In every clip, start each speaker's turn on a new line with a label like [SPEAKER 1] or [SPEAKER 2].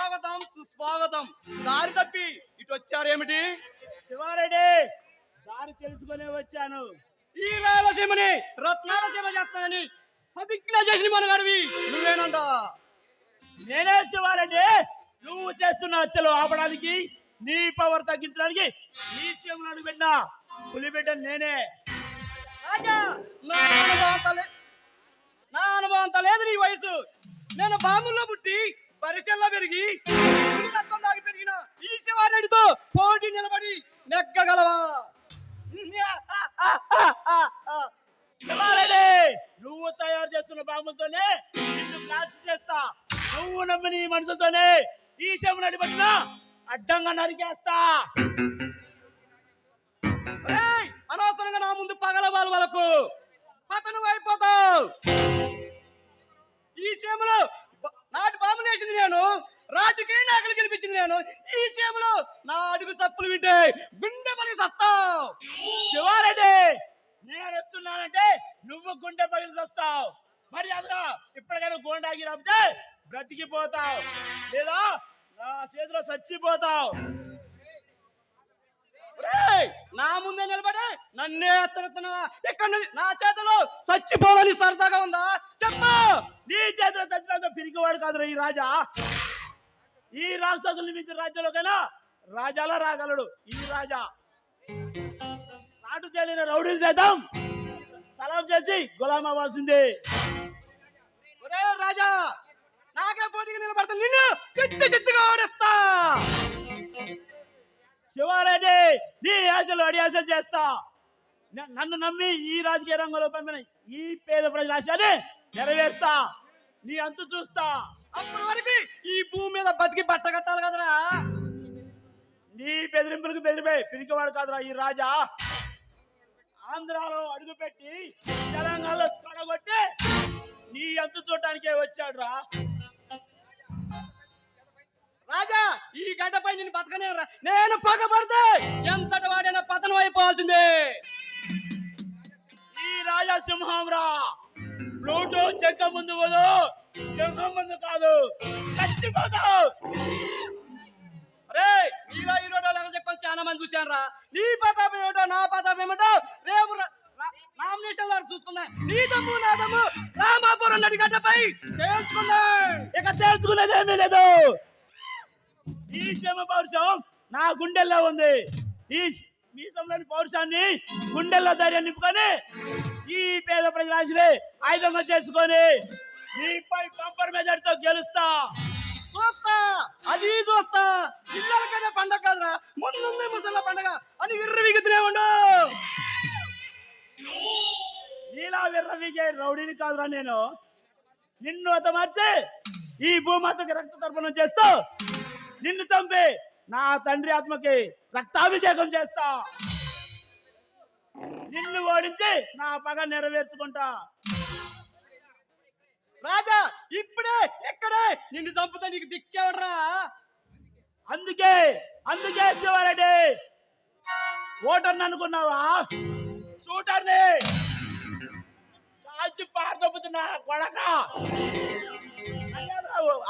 [SPEAKER 1] స్వాగతం సుస్వాగతం. దారి తప్పి ఇటు వచ్చారేమిటి?
[SPEAKER 2] శివారెడ్డి, దారి తెలుసుకునే వచ్చాను.
[SPEAKER 1] ఈ రాయలసీమని రత్నాలసీమ చేస్తానని ప్రతిజ్ఞ చేసిన మనగాడివి నువ్వేనంట.
[SPEAKER 2] నేనే శివారెడ్డి. నువ్వు చేస్తున్న హత్యలు ఆపడానికి, నీ పవర్ తగ్గించడానికి ఈ సీఎం అడుగుపెట్టిన పులిబిడ్డ నేనే.
[SPEAKER 1] రాజా, నా అనుభవం అంత లేదు నీ వయసు. నేను బాముల్లో పుట్టి పరిచయంలో పెరిగి రక్తం దాగి పెరిగిన ఈ శివారెడ్డితో పోటీ నిలబడి నెగ్గగలవా?
[SPEAKER 2] శివారెడ్డి, నువ్వు తయారు చేస్తున్న బాంబులతోనే నిన్ను క్లాష్ చేస్తా. నువ్వు నమ్మిన ఈ మనుషులతోనే ఈ సీఎం అడిగిపెట్టిన అడ్డంగా నరికేస్తా.
[SPEAKER 1] అనవసరంగా నా ముందు పగల వాళ్ళకు పతనం అయిపోతావు. ఈ సీమలో నాటి బాంబులు వేసింది నేను, రాజకీయ నాయకులు గెలిపించింది నేను. ఈ సీమలో నా అడుగు చప్పులు వింటే గుండె పలికి సస్తావు.
[SPEAKER 2] శివారెడ్డి, నేను వస్తున్నానంటే నువ్వు గుండె పగిలి వస్తావు. మరి అదిగా ఇప్పటికైనా గోండాగి రాపితే బ్రతికిపోతావు, లేదా నా చేతిలో చచ్చిపోతావు.
[SPEAKER 1] నా ముందే నిలబడి నన్నే హెచ్చరిస్తున్నావా? ఇక్కడ నా చేతిలో చచ్చిపోవాలని సరదాగా ఉందా? చెప్పు.
[SPEAKER 2] నీ చేతిలో చచ్చిపోతే పిరికివాడు కాదురా ఈ రాజా. ఈ రాక్షసులు మించిన రాజ్యంలోకైనా రాజాలా రాగలడు ఈ రాజా. నాటు తేలిన రౌడీలు చేద్దాం సలాం చేసి గులాం అవ్వాల్సిందే.
[SPEAKER 1] రాజా, నాకే పోటీకి నిలబడతా, నిన్ను చిత్తుగా ఓడిస్తా.
[SPEAKER 2] శివారెడ్డి, నీ ఆశలు అడియాసలు చేస్తా. నన్ను నమ్మి ఈ రాజకీయ రంగంలో పంపిన ఈ పేద ప్రజల ఆశని నెరవేరుస్తా. నీ అంతు చూస్తా.
[SPEAKER 1] అప్పటి వరకు ఈ భూమి మీద బతికి బట్ట కట్టాలి కదరా.
[SPEAKER 2] నీ బెదిరింపులకు బెదిరిపోయి పిరికివాడు కాదురా ఈ రాజా. ఆంధ్రాలో అడుగుపెట్టి తెలంగాణలో తొడగొట్టి నీ అంతు చూడటానికే వచ్చాడు రా.
[SPEAKER 1] రాజా, ఈ గడ్డపై నేను బతకనే రా. నేను పగబడితే ఎంతటి వాడైనా పతనం అయిపోవాల్సిందే.
[SPEAKER 2] ఈ రాజా సింహం రా. ప్లూటో చెక్క ముందు పోదు, సింహం ముందు కాదు, చచ్చిపోతావు.
[SPEAKER 1] రే, నీలో ఈ రోడ్డు చెప్పని చాలా మంది చూశాను రా. నీ పతాపం ఏమిటో నా పతాపం ఏమిటో రేపు నామినేషన్ వారు చూసుకుందాం. నీ దమ్ము నా దమ్ము రామాపురం నడి గడ్డపై తేల్చుకుందాం.
[SPEAKER 2] ఇక తేల్చుకునేదేమీ లేదు. ఈ క్షేమ పౌరుషం నా గుండెల్లో ఉంది. ఈ మీసంలోని పౌరుషాన్ని గుండెల్లో ధైర్యం నింపుకొని ఈ పేద ప్రజల ఆశలే ఆయుధంగా చేసుకొని నీపై బంపర్ మెజార్టీతో గెలుస్తా.
[SPEAKER 1] చూస్తా, అది చూస్తా. పిల్లలకైనా పండగ కాదురా, ముందుంది ముసళ్ళ పండగ అని విర్రవీగుతూనే ఉండు.
[SPEAKER 2] నీలా విర్రవీగే రౌడీని కాదురా నేను. నిన్ను హతమార్చి ఈ భూమాతకి రక్త తర్పణం చేస్తూ నిన్ను చంపి నా తండ్రి ఆత్మకి రక్తాభిషేకం చేస్తా. నిన్ను ఓడించి నా పగ నెరవేర్చుకుంటా.
[SPEAKER 1] రాజా, ఇప్పుడే ఇక్కడే నిన్ను చంపుతా, నీకు దిక్కేవడరా.
[SPEAKER 2] అందుకే శివారెడ్డి ఓటర్ని అనుకున్నావా? షూటర్ని కాల్చి పారదొబ్బుతున్నా కొడక.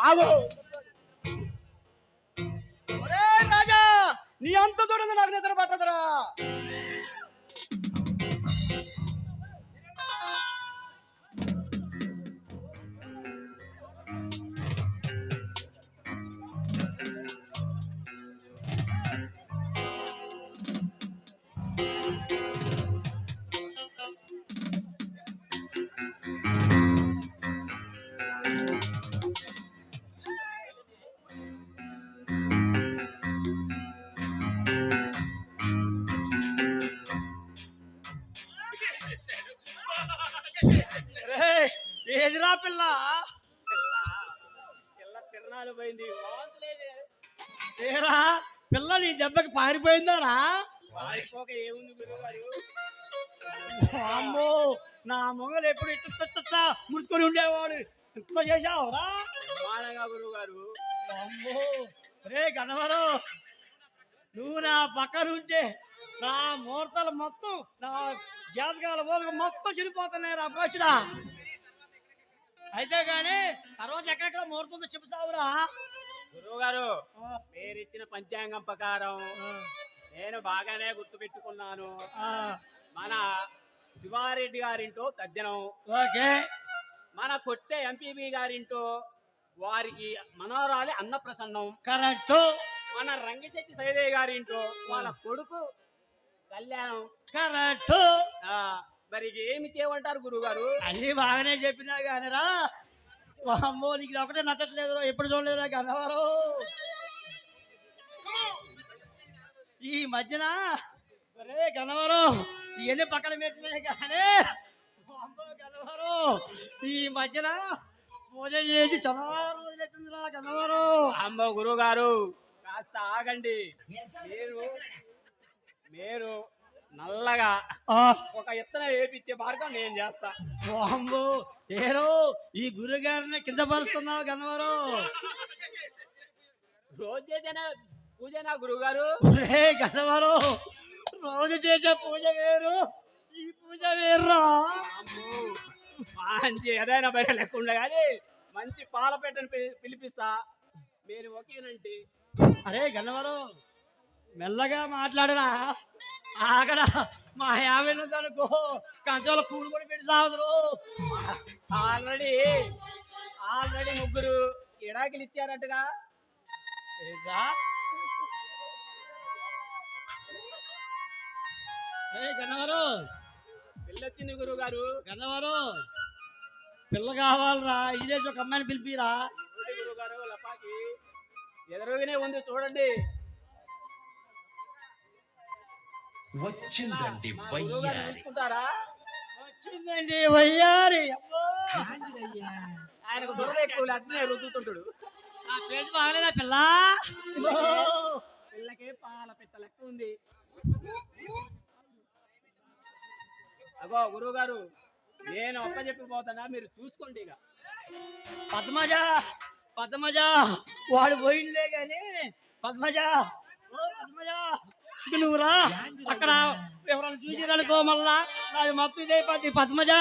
[SPEAKER 2] ఆగు.
[SPEAKER 1] రాజా, నీ అంత చూడండి, నాకు నిద్ర పట్టదురా. ఏదిరా పిల్ల పిల్ల తిరణాలు పోయింది. ఏరా పిల్ల, నీ దెబ్బకి పారిపోయిందారా? ఏముంది గురుగారు? అమ్మో, నా మొగలు ఎప్పుడు ఇట్లా ముట్టుకొని ఉండేవాడు. ఎక్కువ చేశావురా గురువు గారు. అమ్మో రే గన్నవరం, నువ్వు నా పక్కన ఉంటే నా ముహూర్తాలు మొత్తం, నా జాతకాల మూలక మొత్తం చెడిపోతున్నాయి రా పోచుడా. అయితే గాని తర్వాత ఎక్కడెక్కడ ముహూర్తంతో చెప్పుసావురా.
[SPEAKER 3] గురువు గారు
[SPEAKER 1] ఆ,
[SPEAKER 3] మీరిచ్చిన పంచాంగం ప్రకారం నేను బాగానే గుర్తు పెట్టుకున్నాను.
[SPEAKER 1] ఆ,
[SPEAKER 3] మన శివారెడ్డి గారింటో తద్దినం,
[SPEAKER 1] ఓకే
[SPEAKER 3] మన కొట్టే ఎంపీబీ గారింటో వారికి మనోరాలి అన్నప్రసన్నం,
[SPEAKER 1] కరెక్ట్
[SPEAKER 3] మన రంగిశెట్టి సైదయ్య గారింటో వాళ్ళ కొడుకు కళ్యాణం.
[SPEAKER 1] కరెక్ట్
[SPEAKER 3] ఆ, మరి ఏమి చేయమంటారు గురువు గారు?
[SPEAKER 1] అన్ని బాగానే చెప్పినా కానీరా అమ్మో నీకు ఇది ఒకటే నచ్చట్లేదు ఎప్పుడు చూడలేదురా గన్నవరం ఈ మధ్యన ఒరే గన్నవరం ఇవన్నీ పక్కన పెట్టినాయి కానీ అమ్మో గన్నవరం ఈ మధ్యన పూజ చేసి చాలా రోజులు అవుతుందిరా గన్నవరం
[SPEAKER 3] అమ్మో గురువు గారు కాస్త ఆగండి. మీరు మీరు నల్లగా
[SPEAKER 1] ఆ,
[SPEAKER 3] ఒక ఎత్తన వేపించే మార్గం నేను చేస్తా.
[SPEAKER 1] అమ్మో ఏరో ఈ గురుగారిని కింద పరుస్తున్నావు గన్నవరం
[SPEAKER 3] రోజు చేసిన పూజనా గురువు గారు?
[SPEAKER 1] ఒరే గన్నవరం రోజు చేసే పూజ వేరు ఈ పూజ వేరురా
[SPEAKER 3] మంచి ఏదైనా బయట లెక్క ఉండే కానీ మంచి పాల పెట్టని పిలిపిస్తా. మీరు ఓకేనంటే
[SPEAKER 1] అరే గన్నవరం మెల్లగా మాట్లాడరా అక్కడ మా యాభై అనుకో కంచంలో కూడు కూడా పెట్టి సాగుతురు
[SPEAKER 3] ఆల్రెడీ ఆల్రెడీ ముగ్గురు ఇడాకిలు ఇచ్చారట్టుగా.
[SPEAKER 1] ఏంటా? ఏ గన్నవరం
[SPEAKER 3] వెళ్ళొచ్చింది గురువు గారు.
[SPEAKER 1] గన్నవరం పిల్ల కావాలరా ఇదే ఒక అమ్మాయిని పిలిపిరా
[SPEAKER 3] గురువు గారు లపాకి ఎదురుగానే ఉంది చూడండి.
[SPEAKER 4] వచ్చిందండి
[SPEAKER 3] మా గురువు గారు
[SPEAKER 4] వయ్యారి
[SPEAKER 3] చూసుకుంటారా?
[SPEAKER 1] వచ్చిందండి వయ్యారి అమ్మో.
[SPEAKER 3] ఆయనకు దురద ఎక్కువ అట్నే రుద్దుతుంటాడు.
[SPEAKER 1] నా పేరు బాగలేదా పిల్ల ఓ.
[SPEAKER 3] పిల్లకే పాల పెట్ట లెక్క ఉంది. అగో గురువు గారు నేను ఒక్క చెప్పిపోతానా, మీరు చూసుకోండి ఇక.
[SPEAKER 1] పద్మజ పద్మజ వాడు పోయిండే గాని పద్మజ ఓ పద్మజ ఇక నువ్వురా అక్కడ ఎవరైనా చూసిరనుకో మళ్ళా అది మొత్తం ఇదైపోద్ది పద్మజ